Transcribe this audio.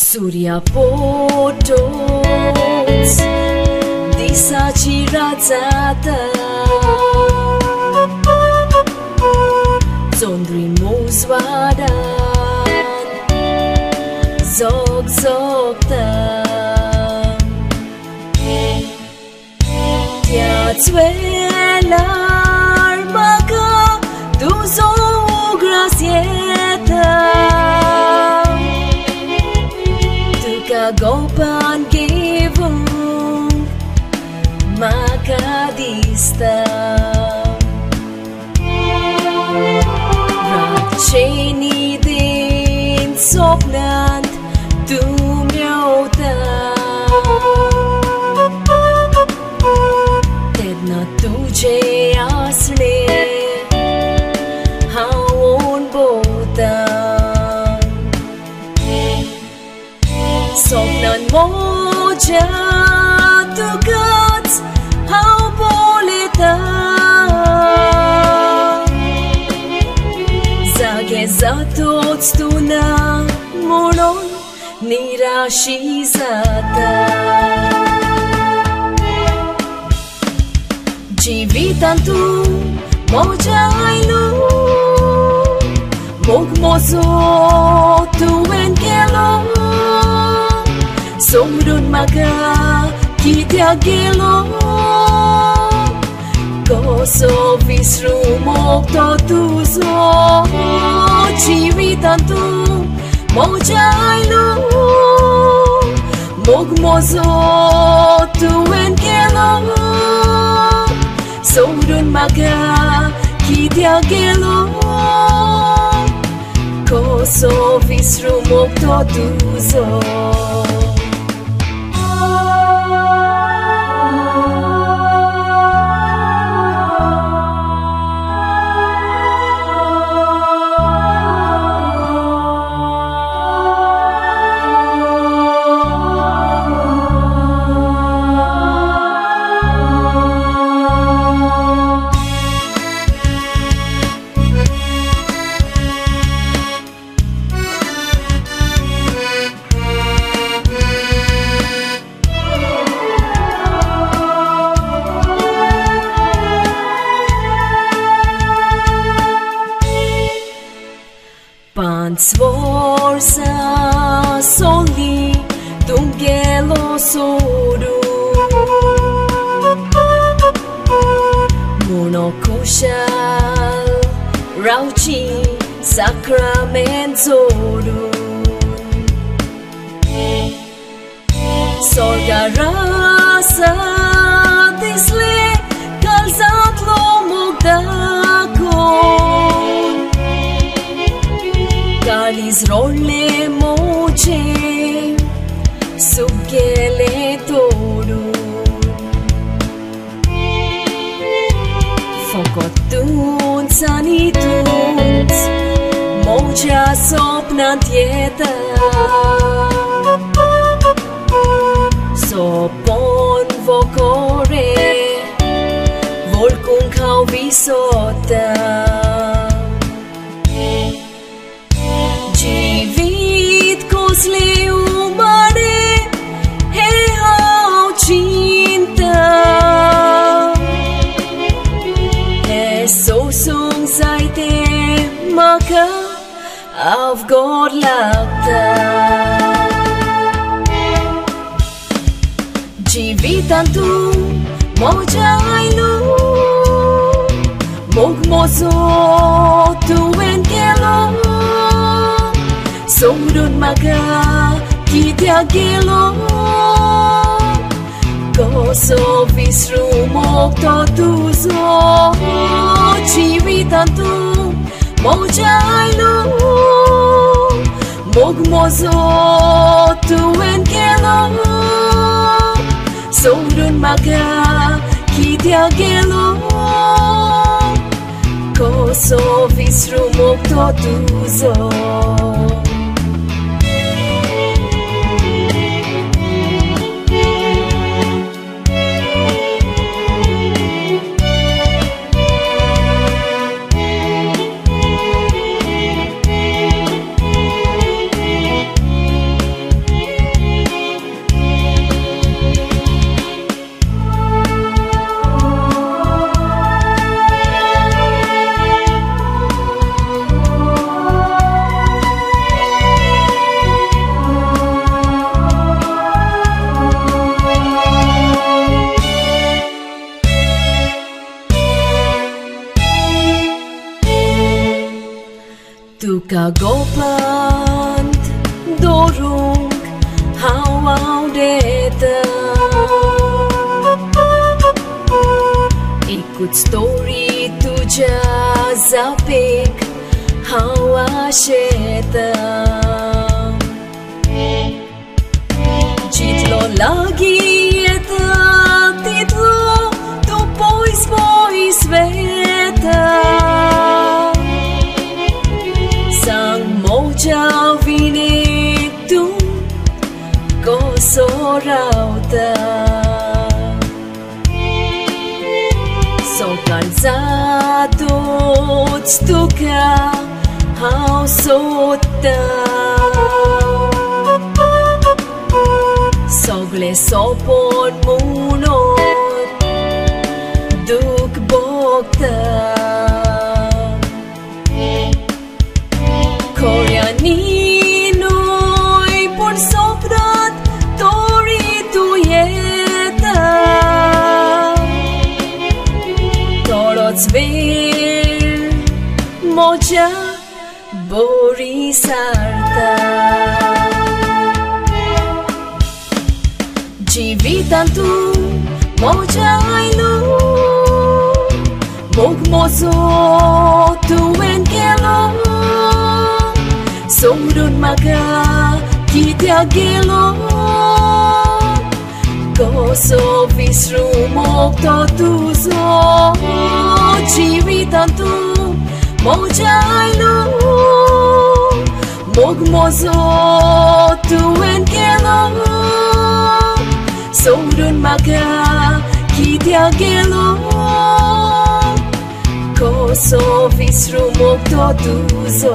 Surya potots disachi radzata Zondri muzwadan zog zogta Tiatsvelar maka tuzo gracieta Gopan givung makadista Rakcheni din sopnant dumjauta Tedna tuje asle haun bota Somnan moja tukat how boleta Zage zatot stuna monon nirashizata Jivitantu moja ailu Mogmozo tu enkelo Somrun maga kitya gelo Koso visru mokto tuzo Jivitantu mojailu Mogmozo tu enkelo Somrun maga kitya gelo Koso visru mokto tuzo Sforza soli dungelo soru Monokushal rauchi sacramentoru Sorga rasa disle kalzat lo mogdakon Kalis rolle moche sugele toru Fokotun sanituns moja sopnantieta Sopon vokore volkun kau visota Jivit kosle umare he hau cinta He sosung saite maka av God lagta Jivitantu mojailu Mogmozo tu enkelo Somrun maga kitya gelo Koso visru mokto tuzo Jivitantu mojailu Mogmozo tu enkelo Somrun maga kitya gelo Koso visru mokto tuzo Magopant dorung hau deta ikut story tuja zapik hau asheta jitlo lagi eta titlo tu pois veta sang moja vinitu ko sorauta sokan zatut stuka hau sota sogle sopon munot duk bokta Koreaninoy pun soprat tori tuyeta Torotsvir moja borisarta Jivitantu moja ailu Mogmozo tuen kelo Sorun maga kita gelo Koso visrumok totuzo Jivitantu moja ailu Mogmozo tuen kelo Sorun maga kita gelo Koso visrumok totuzo